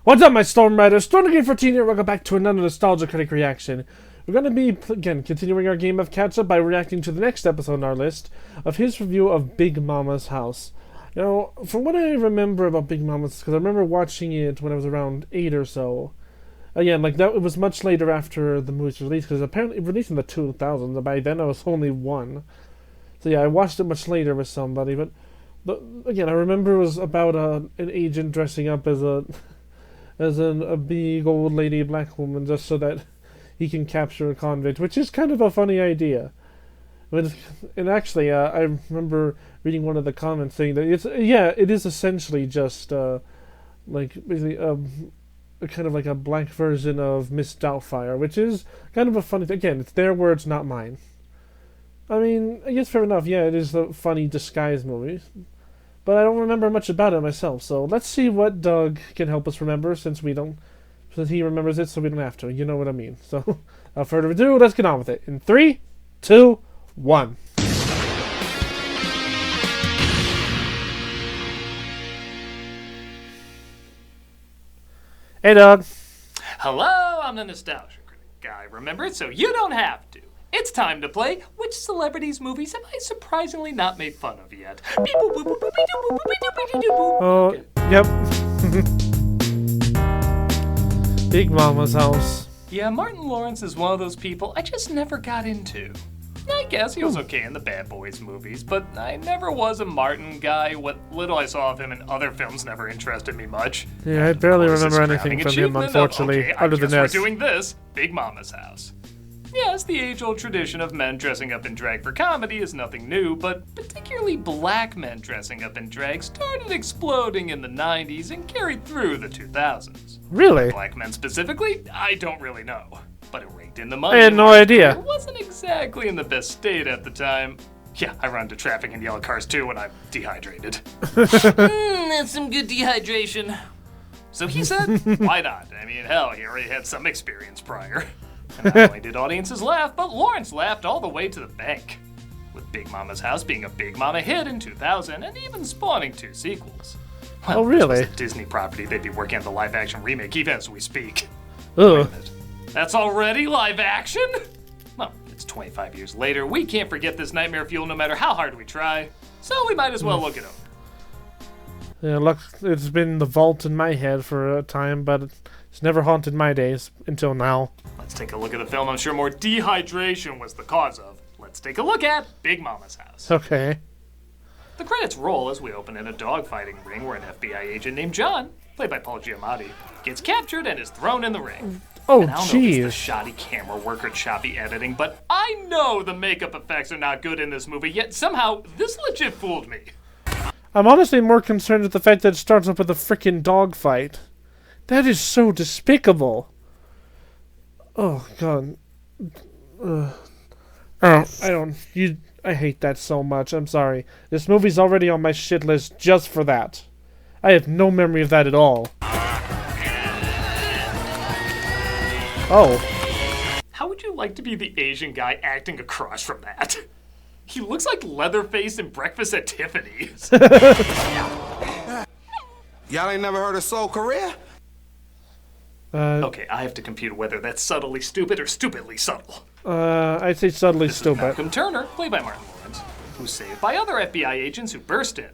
What's up, my Storm Riders? StormeDegree 14 here. Welcome back to another nostalgia critic reaction. We're going to be, again, continuing our game of catch-up by reacting to the next episode on our list of his review of Big Momma's House. You know, from what I remember about Big Momma's, because I remember watching it when I was around 8 or so. Again, like, that it was much later after the movie's release, because apparently it released in the 2000s, and by then I was only 1. So yeah, I watched it much later with somebody, but again, I remember it was about an agent dressing up as a big old lady black woman just so that he can capture a convict, which is kind of a funny idea. And actually, I remember reading one of the comments saying that it is essentially just like basically kind of like a black version of Miss Doubtfire, which is kind of a funny thing. Again, it's their words, not mine. I mean, I guess fair enough. Yeah, it is a funny disguise movie. But I don't remember much about it myself, so let's see what Doug can help us remember since he remembers it, so we don't have to. You know what I mean. So, without further ado, let's get on with it. In 3, 2, 1. Hey, Doug. Hello, I'm the Nostalgia Critic guy. Remember it so you don't have to. It's time to play Which Celebrities' Movies Have I Surprisingly Not Made Fun of Yet? Oh, yep. Big Momma's House. Yeah, Martin Lawrence is one of those people I just never got into. I guess he was okay in the Bad Boys movies, but I never was a Martin guy. What little I saw of him in other films never interested me much. Yeah, I barely remember anything from him, unfortunately, other than this. We're doing this, Big Momma's House. Yes, the age-old tradition of men dressing up in drag for comedy is nothing new, but particularly black men dressing up in drag started exploding in the 90s and carried through the 2000s. Really? Black men specifically? I don't really know. But it raked in the money. I had no idea. It wasn't exactly in the best state at the time. Yeah, I run into traffic in yellow cars too when I'm dehydrated. That's some good dehydration. So he said, why not? I mean, hell, he already had some experience prior. And not only did audiences laugh, but Lawrence laughed all the way to the bank. With Big Momma's House being a Big Mama hit in 2000 and even spawning 2 sequels. Well, oh, really? This was a Disney property. They'd be working on the live-action remake even as we speak. Ugh. That's already live action? Well, it's 25 years later. We can't forget this nightmare fuel no matter how hard we try. So we might as well look it over. Yeah, look, it's been in the vault in my head for a time, but it's never haunted my days until now. Let's take a look at the film I'm sure more dehydration was the cause of. Let's take a look at Big Momma's House. Okay. The credits roll as we open in a dogfighting ring where an FBI agent named John, played by Paul Giamatti, gets captured and is thrown in the ring. Oh, and I don't know if it's the jeez. shoddy camera work or choppy editing, but I know the makeup effects are not good in this movie, yet somehow this legit fooled me. I'm honestly more concerned with the fact that it starts up with a frickin' dogfight. That is so despicable. Oh, God. I hate that so much. I'm sorry. This movie's already on my shit list just for that. I have no memory of that at all. Oh. How would you like to be the Asian guy acting across from that? He looks like Leatherface in Breakfast at Tiffany's. Y'all ain't never heard of Seoul, Korea? Okay, I have to compute whether that's subtly stupid or stupidly subtle. I'd say subtly This is stupid. Malcolm Turner, played by Martin Lawrence, who's saved by other FBI agents who burst in.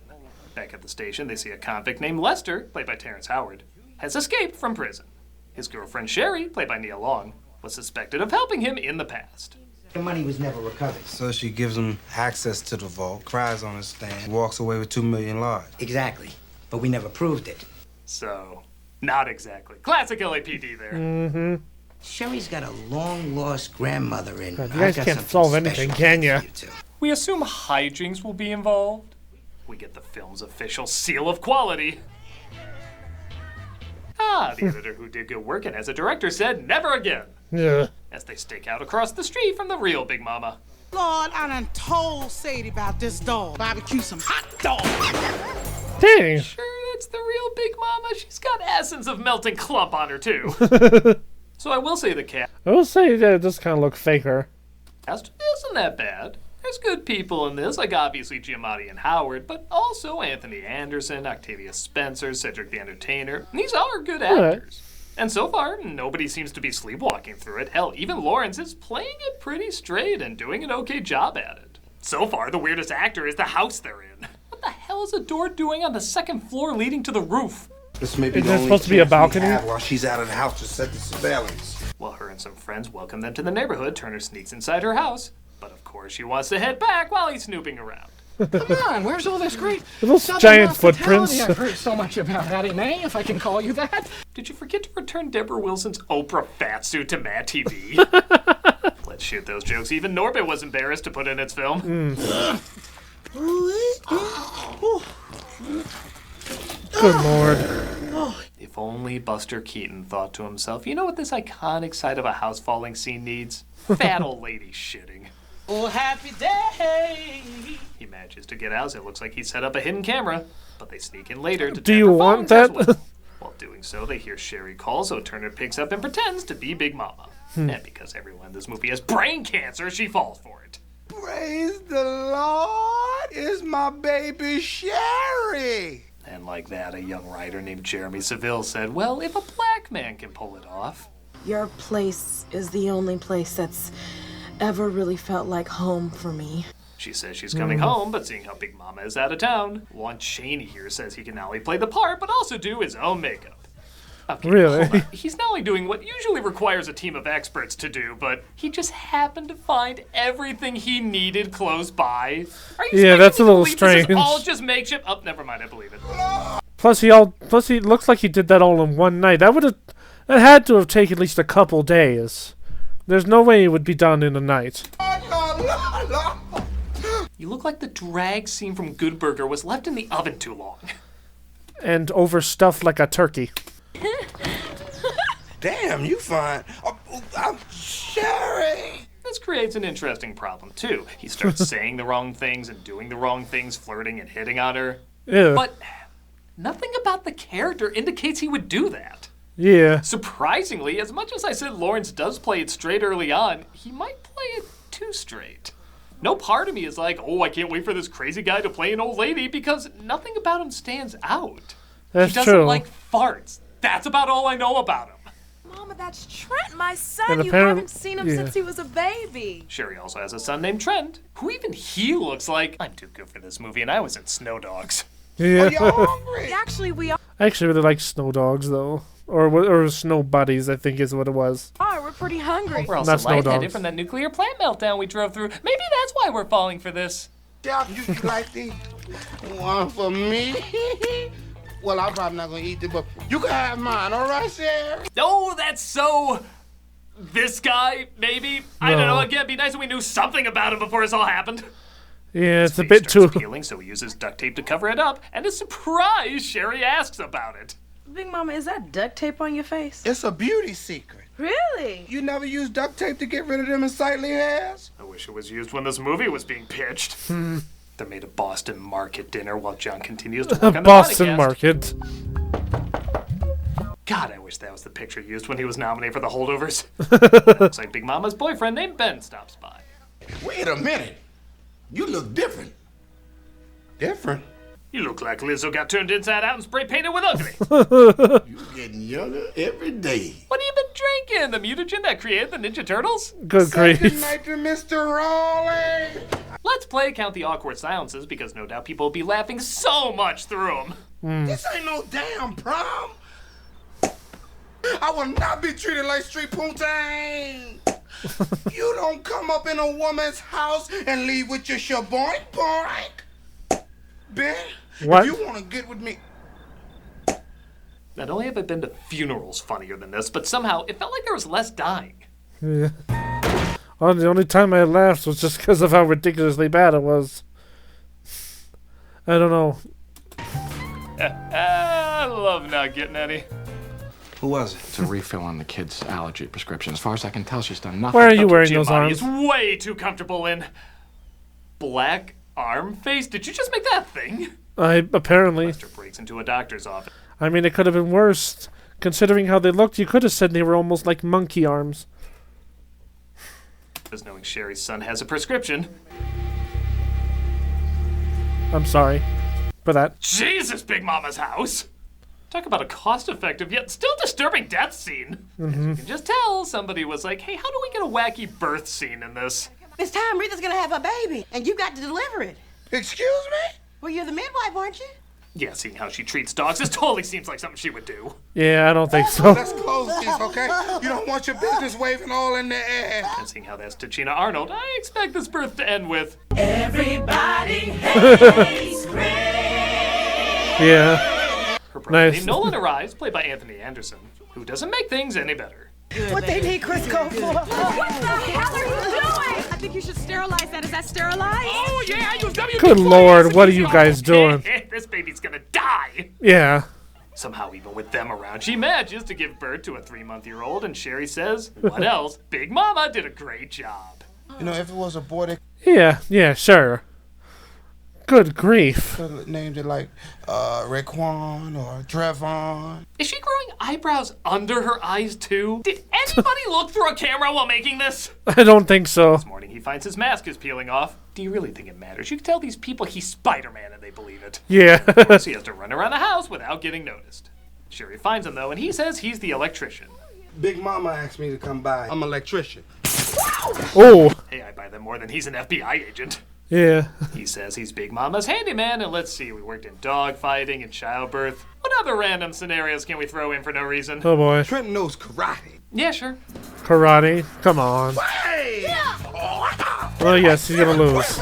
Back at the station, they see a convict named Lester, played by Terrence Howard, has escaped from prison. His girlfriend Sherry, played by Nia Long, was suspected of helping him in the past. The money was never recovered. So she gives him access to the vault, cries on his stand, walks away with $2 million large. Exactly. But we never proved it. So, not exactly. Classic LAPD there. Mm-hmm. Sherry's got a long-lost grandmother in. God, you guys can't solve anything, can ya? We assume hijinks will be involved. We get the film's official seal of quality. The editor who did good work and as a director said, never again. Yeah. As they stake out across the street from the real Big Mama. Lord, I done told Sadie about this dog. Barbecue some hot dog. Dang. Sure, that's the real Big Mama. She's got essence of melting clump on her, too. So I will say the cat I will say that it does kind of look faker. isn't that bad. There's good people in this, like obviously Giamatti and Howard, but also Anthony Anderson, Octavia Spencer, Cedric the Entertainer. These are good actors. And so far, nobody seems to be sleepwalking through it. Hell, even Lawrence is playing it pretty straight and doing an okay job at it. So far, the weirdest actor is the house they're in. What the hell is a door doing on the second floor leading to the roof? This may be Is the there only supposed to be a chance we balcony? have while she's out of the house to set the surveillance. While her and some friends welcome them to the neighborhood, Turner sneaks inside her house. But of course, she wants to head back while he's snooping around. Come on, where's all this great Those Southern giant hospitality footprints. I've heard so much about, Hattie Mae, if I can call you that. Did you forget to return Deborah Wilson's Oprah fatsuit to Mad TV? Let's shoot those jokes. Even Norbit was embarrassed to put in its film. Good lord. If only Buster Keaton thought to himself, you know what this iconic sight of a house falling scene needs? Fat old lady shitting. Oh, happy day. He manages to get out as it looks like he set up a hidden camera, but they sneak in later to Do tap you her want phones as that? well. While doing so, they hear Sherry call, so Turner picks up and pretends to be Big Mama. And because everyone in this movie has brain cancer, she falls for it. Praise the Lord! It's my baby Sherry! And like that, a young writer named Jeremy Seville said, well, if a black man can pull it off. Your place is the only place that's ever really felt like home for me. She says she's coming home, but seeing how Big Mama is out of town, Lon Chaney here says he can not only play the part, but also do his own makeup. Okay, Really? hold on. He's not only doing what usually requires a team of experts to do, but he just happened to find everything he needed close by. Are you Yeah, expecting that's a me to little believe This is strange. all just makeshift? Oh, never mind, I believe it. Plus he looks like he did that all in one night. That had to have taken at least a couple days. There's no way it would be done in a night. You look like the drag scene from Good Burger was left in the oven too long. And overstuffed like a turkey. Damn, you fine. I'm Sherry! This creates an interesting problem, too. He starts saying the wrong things and doing the wrong things, flirting and hitting on her. Yeah. But nothing about the character indicates he would do that. Yeah. Surprisingly, as much as I said Lawrence does play it straight early on, he might play it too straight. No part of me is like, oh, I can't wait for this crazy guy to play an old lady, because nothing about him stands out. That's He doesn't true. like farts. That's about all I know about him. Mama, that's Trent, my son. And You apparent- haven't seen him yeah. since he was a baby. Sherry also has a son named Trent, who even he looks like, I'm too good for this movie, and I was in Snow Dogs. Yeah. Y'all hungry? Actually, we I actually really like snow dogs though, or snow buddies. I think is what it was. are. We're pretty hungry. We're also Not Snow lightheaded Dogs. from that nuclear plant meltdown we drove through. Maybe that's why we're falling for this. Yeah, you like these? One for me? Well, I'm probably not gonna eat it, but you can have mine, all right, Sherry? Oh, that's so... This guy, maybe? I don't know. Again, it'd be nice if we knew something about him before this all happened. Yeah, it's a Face bit starts too. peeling, so he uses duct tape to cover it up, and is surprised Sherry asks about it. Big Mama, is that duct tape on your face? It's a beauty secret. Really? You never use duct tape to get rid of them unsightly hairs? I wish it was used when this movie was being pitched. They made a Boston Market dinner while John continues to work on the Boston podcast. Market. God, I wish that was the picture used when he was nominated for the Holdovers. Looks like Big Mama's boyfriend named Ben stops by. Wait a minute. You look different. Different? You look like Lizzo got turned inside out and spray painted with ugly. You getting younger every day. What have you been drinking? The mutagen that created the Ninja Turtles? Good Good grief. night to Mr. Raleigh. Let's play Count the Awkward Silences because no doubt people will be laughing so much through them. This ain't no damn prom. I will not be treated like street poontang. You don't come up in a woman's house and leave with your shaboink boink. Ben, What? if you want to get with me, Not only have I been to funerals funnier than this, but somehow it felt like there was less dying. Yeah. Well, the only time I laughed was just because of how ridiculously bad it was. I don't know. I love not getting any. Who was it? It's a refill on the kid's allergy prescription. As far as I can tell, she's done nothing. Why are you wearing those Giamatti arms? is way too comfortable in black arm face. Did you just make that a thing? Apparently. Lester breaks into a doctor's office. I mean, it could have been worse. Considering how they looked, you could have said they were almost like monkey arms. Knowing Sherry's son has a prescription. I'm sorry for that. Jesus, Big Mama's house! Talk about a cost-effective yet still disturbing death scene. As you can just tell, somebody was like, hey, how do we get a wacky birth scene in this? This time Rita's gonna have a baby, and you got to deliver it. Excuse me? Well, you're the midwife, aren't you? Yeah, seeing how she treats dogs, this totally seems like something she would do. Yeah, I don't think so. Let's close this, okay? You don't want your business waving all in the air. And seeing how that's Tachina Arnold, I expect this birth to end with... Everybody hates Grace. Yeah. Her brother Nice. named Nolan Arise, played by Anthony Anderson, who doesn't make things any better. What they need Crisco for? What the hell are you doing? I think you should sterilize that. Is that sterilized? Oh yeah, I use WD-40. Good lord, what are you guys doing? This baby's gonna die. Yeah. Somehow, even with them around, she manages to give birth to a 3-month-old, and Sherry says, what else? Big Mama did a great job. You know, if it was a boy, they Yeah, sure. Good grief. could have named it like Raekwon or Trevon. Is she growing eyebrows under her eyes too? Did anybody look through a camera while making this? I don't think so. This morning he finds his mask is peeling off. Do you really think it matters? You can tell these people he's Spider-Man and they believe it. Yeah. Of course, he has to run around the house without getting noticed. Sherry finds him though, and he says he's the electrician. Big Mama asked me to come by. I'm an electrician. Oh. Hey, I buy them more than he's an FBI agent. Yeah. He says he's Big Mama's handyman, and let's see, we worked in dog fighting and childbirth. What other random scenarios can we throw in for no reason? Oh boy. Trenton knows karate. Yeah, sure. Karate. Come on. Hey! Oh yes, he's gonna lose.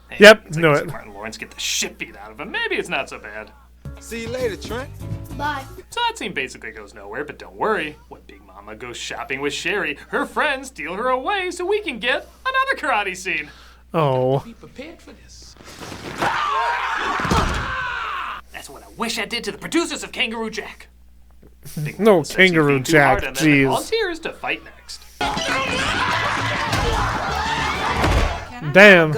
Hey, Yep, it's knew like it. Martin Lawrence get the shit beat out of him. Maybe it's not so bad. See you later, Trent. Bye. So that scene basically goes nowhere, but don't worry. When Big Mama goes shopping with Sherry, her friends steal her away so we can get another karate scene. Oh. Be prepared for this. That's what I wish I did to the producers of Kangaroo Jack. Big No, Mama says he's Kangaroo being too Jack, hard on them jeez. and volunteers to fight next. Damn.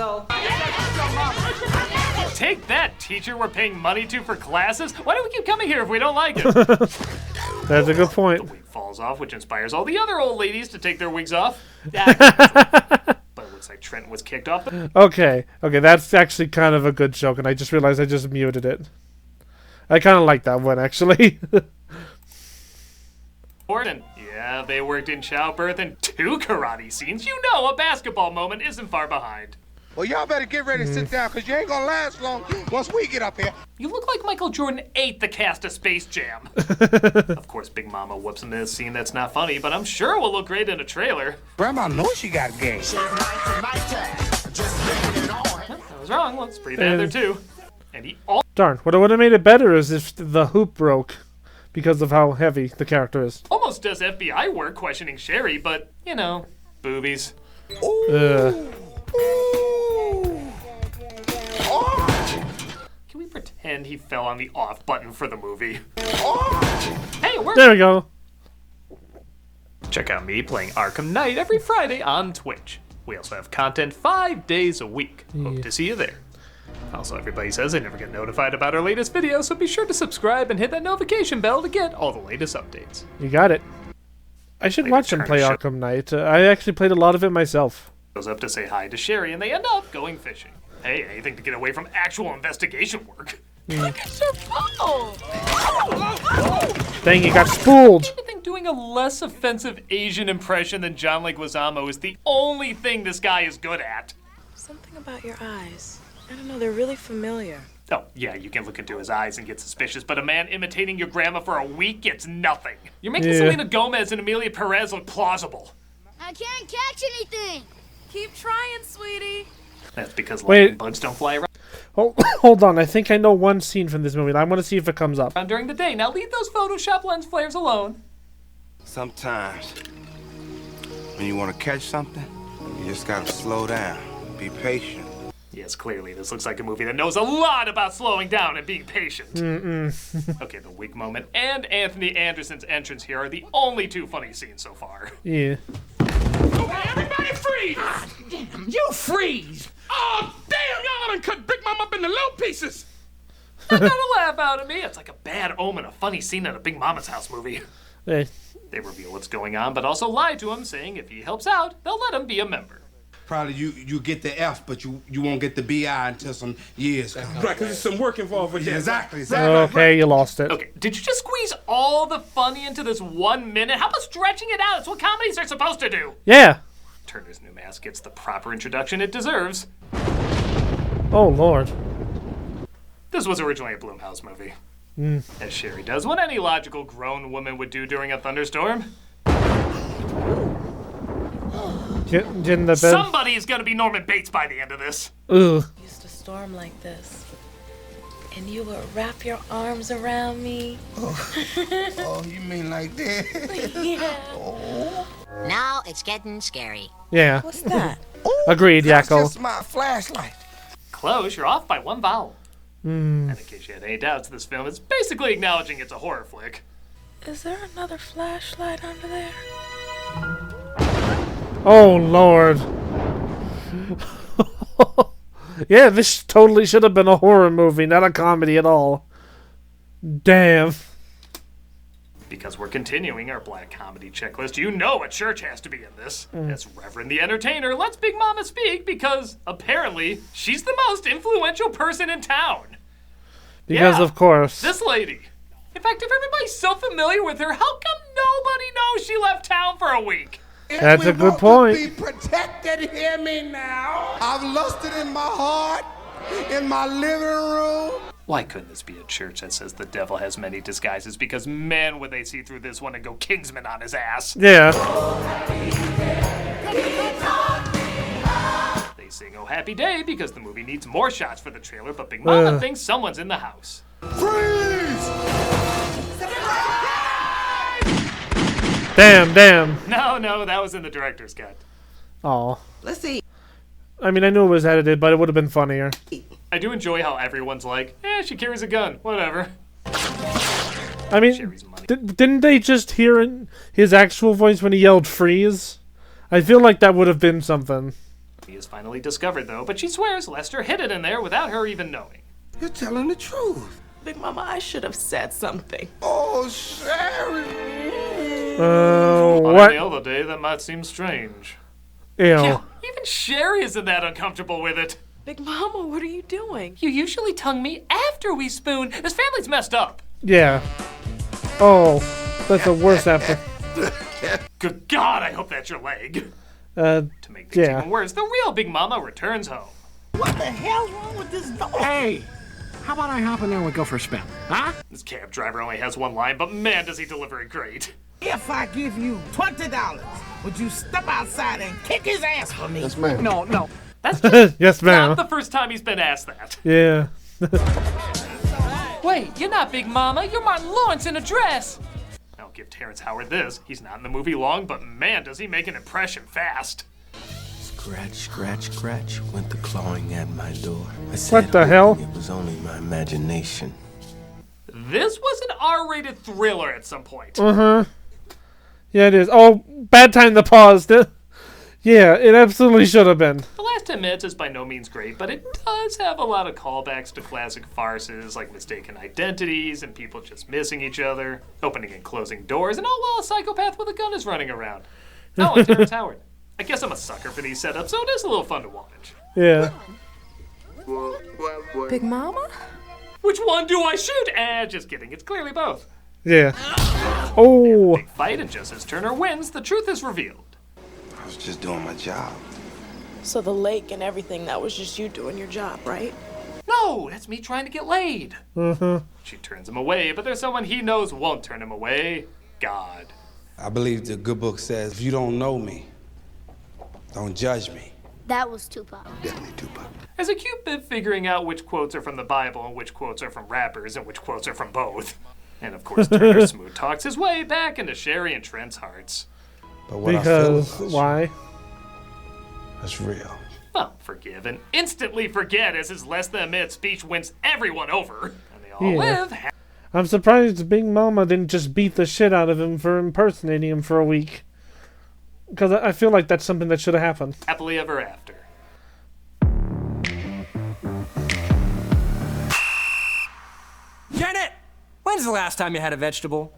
Take that, teacher we're paying money to for classes. Why do we keep coming here if we don't like it? That's a good point. The wig falls off, which inspires all the other old ladies to take their wigs off. But it looks like Trent was kicked off the Okay, that's actually kind of a good joke, and I just realized I just muted it. I kind of like that one, actually. board, and yeah, they worked in childbirth and 2 karate scenes. You know, a basketball moment isn't far behind. Well, y'all better get ready to sit down, because you ain't going to last long once we get up here. You look like Michael Jordan ate the cast of Space Jam. Of course, Big Mama whoops him in a scene that's not funny, but I'm sure will look great in a trailer. Grandma knows she got game. I was wrong. Looks pretty bad there, too. And he all Darn. What would have made it better is if the hoop broke because of how heavy the character is. almost does FBI work questioning Sherry, but, you know, boobies. Can we pretend he fell on the off button for the movie? Hey, it worked! There we go. Check out me playing Arkham Knight every Friday on Twitch. We also have content 5 days a week. Hope to see you there. Also, everybody says they never get notified about our latest videos, so be sure to subscribe and hit that notification bell to get all the latest updates. You got it. I should Later, watch him turn play to show- Arkham Knight. I actually played a lot of it myself. Goes up to say hi to Sherry, and they end up going fishing. Hey, anything to get away from actual investigation work. Look at your phone. Dang, he got spooled. I think doing a less offensive Asian impression than John Leguizamo is the only thing this guy is good at. Something about your eyes. I don't know, they're really familiar. Oh, yeah, you can look into his eyes and get suspicious, but a man imitating your grandma for a week gets nothing. You're making Yeah. Selena Gomez and Amelia Perez look plausible. I can't catch anything. Keep trying, sweetie. That's because Wait. lightning bugs don't fly Hold on, I think I know one scene from this movie. I want to see if it comes up. around during the day. Now leave those Photoshop lens flares alone. Sometimes, when you want to catch something, you just gotta slow down. Be patient. Yes, clearly, this looks like a movie that knows a lot about slowing down and being patient. Okay, the wig moment and Anthony Anderson's entrance here are the only 2 funny scenes so far. Yeah. Everybody freeze! Damn, you freeze! Oh, damn, y'all done cut Big Mom up into little pieces. Not gonna laugh out at me. It's like a bad omen, a funny scene in a Big Mama's House movie. Hey. They reveal what's going on, but also lie to him, saying if he helps out, they'll let him be a member. Probably you get the F, but you won't get the BI until some years come. Right, because there's some work involved with that. Exactly. Okay, you lost it. Okay, did you just squeeze all the funny into this 1 minute? How about stretching it out? It's what comedies are supposed to do. Yeah. Turner's new mask gets the proper introduction it deserves. Oh, Lord. This was originally a Blumhouse movie. As Sherry does what any logical grown woman would do during a thunderstorm. Get in the bed. Somebody is gonna be Norman Bates by the end of this. Ugh. Used to storm like this. And you would wrap your arms around me. Oh, you mean like that? Yeah. Now it's getting scary. Yeah. What's that? Agreed, That's Yakko. just my flashlight. Close, you're off by one vowel. And in case you had any doubts, this film is basically acknowledging it's a horror flick. Is there another flashlight under there? Oh, Lord. Yeah, this totally should have been a horror movie, not a comedy at all. Damn. Because we're continuing our black comedy checklist, you know a church has to be in this. As Reverend the Entertainer lets Big Mama speak because, apparently, she's the most influential person in town. Because, of course. This lady. In fact, if everybody's so familiar with her, how come nobody knows she left town for a week? That's a good point. Be protected, hear me now. I've lusted in my heart, in my living room. Why couldn't this be a church that says the devil has many disguises? Because man, would they see through this one and go Kingsman on his ass. Yeah. They sing Oh Happy Day because the movie needs more shots for the trailer, but Big Mama thinks someone's in the house. Freeze! Damn. No, that was in the director's cut. Oh. Let's see. I mean, I knew it was edited, but it would have been funnier. I do enjoy how everyone's like, she carries a gun, whatever. I mean, didn't they just hear his actual voice when he yelled freeze? I feel like that would have been something. He is finally discovered, though, but she swears Lester hid it in there without her even knowing. You're telling the truth. Big Mama, I should have said something. Oh, Sherry. On What? any other day, that might seem strange. Ew. Yeah, even Sherry isn't that uncomfortable with it. Big Mama, what are you doing? You usually tongue me after we spoon. This family's messed up. Yeah. Oh, that's the worst after. Good God, I hope that's your leg. To make things even worse, the real Big Mama returns home. What the hell's wrong with this dog? Hey, how about I hop in there and we go for a spin? Huh? This cab driver only has one line, but man, does he deliver it great. If I give you $20, would you step outside and kick his ass for me? Yes, ma'am. No. That's just yes, ma'am. not the first time he's been asked that. Yeah. Wait, you're not Big Mama. You're Martin Lawrence in a dress. I'll give Terrence Howard this. He's not in the movie long, but man, does he make an impression fast. Scratch, scratch, scratch went the clawing at my door. I said, What the hell? It was only my imagination. This was an R-rated thriller at some point. Yeah, it is. Oh, bad time to pause. Yeah, it absolutely should have been. The last 10 minutes is by no means great, but it does have a lot of callbacks to classic farces like mistaken identities and people just missing each other, opening and closing doors, and oh well, a psychopath with a gun is running around. Oh, and Terrence Howard. I guess I'm a sucker for these setups, so it is a little fun to watch. Yeah. Big Mama? Which one do I shoot? Just kidding. It's clearly both. Yeah. Oh. Big fight, and just as Turner wins, the truth is revealed. I was just doing my job. So the lake and everything, that was just you doing your job, right? No, that's me trying to get laid. She turns him away, but there's someone he knows won't turn him away. God. I believe the good book says, if you don't know me, don't judge me. That was Tupac. Definitely Tupac. There's a cute bit figuring out which quotes are from the Bible and which quotes are from rappers and which quotes are from both. And of course, Turner smooth talks his way back into Sherry and Trent's hearts. But what I feel Because about why? you, that's real. Well, forgive and instantly forget as his less than a minute speech wins everyone over. And they all live I'm surprised Big Mama didn't just beat the shit out of him for impersonating him for a week. Because I feel like that's something that should have happened. happily ever after. Janet! When's the last time you had a vegetable?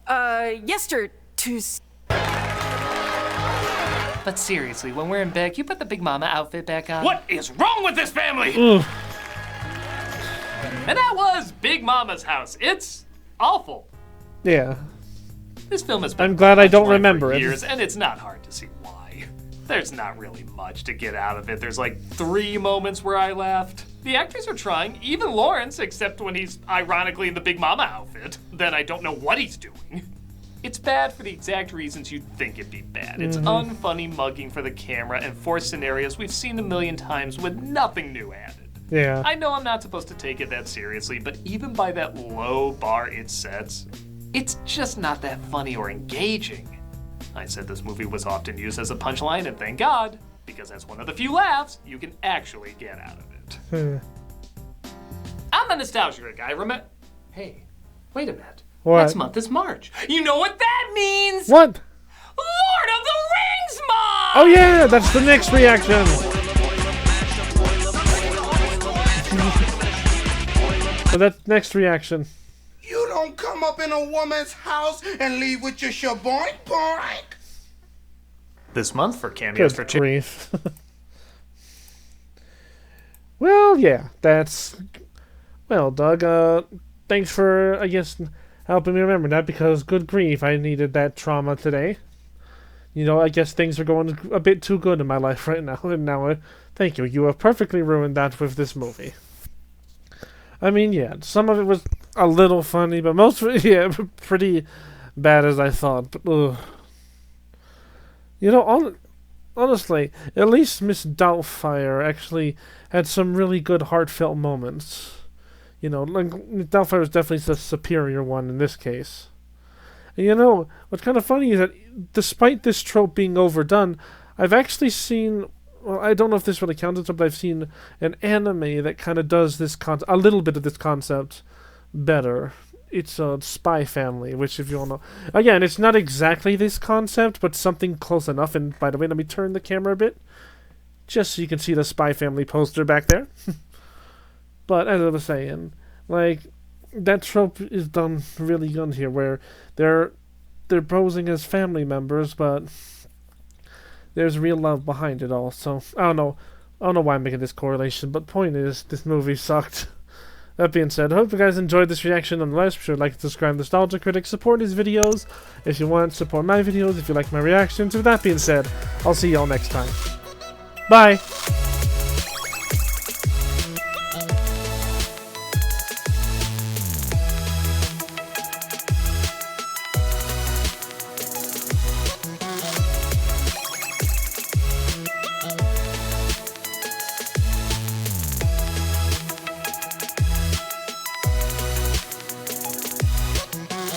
Yesterday. But seriously, when we're in bed, can you put the Big Mama outfit back on? What is wrong with this family? Ugh. And that was Big Mama's house. It's awful. Yeah. This film has been I'm glad I don't for remember years, it. and it's not hard to see why. There's not really much to get out of it. There's like 3 moments where I laughed. The actors are trying, even Lawrence, except when he's ironically in the Big Mama outfit. Then I don't know what he's doing. It's bad for the exact reasons you'd think it'd be bad. It's unfunny mugging for the camera and forced scenarios we've seen a million times with nothing new added. Yeah. I know I'm not supposed to take it that seriously, but even by that low bar it sets, it's just not that funny or engaging. I said this movie was often used as a punchline, and thank God, because that's one of the few laughs you can actually get out of it. I'm a nostalgia guy, remember? Hey, wait a minute. What? Next month is March. You know what that means? What? Lord of the Rings month! Oh yeah, that's the next reaction. So that's next reaction. You don't come up in a woman's house and leave with your shaboink boink. This month for cameos for Good grief. Well, yeah, that's... Well, Doug, thanks for, I guess, helping me remember that, because good grief, I needed that trauma today. You know, I guess things are going a bit too good in my life right now, and now, thank you. You have perfectly ruined that with this movie. I mean, yeah, some of it was a little funny, but most of it, yeah, pretty bad as I thought. But, ugh. You know, honestly, at least Miss Doubtfire actually had some really good heartfelt moments. You know, like, Doubtfire was definitely the superior one in this case. And you know, what's kind of funny is that despite this trope being overdone, I've actually seen... Well, I don't know if this really counts, but I've seen an anime that kind of does this a little bit of this concept better. It's a Spy Family, which, if you all know... Again, it's not exactly this concept, but something close enough. And by the way, let me turn the camera a bit, just so you can see the Spy Family poster back there. But as I was saying, like, that trope is done really good here, where they're posing as family members, but there's real love behind it all. So I don't know why I'm making this correlation, but point is, this movie sucked. That being said, I hope you guys enjoyed this reaction. Nonetheless, be sure to like and subscribe to Nostalgia Critic. Support his videos if you want. Support my videos if you like my reactions. With that being said, I'll see y'all next time. Bye!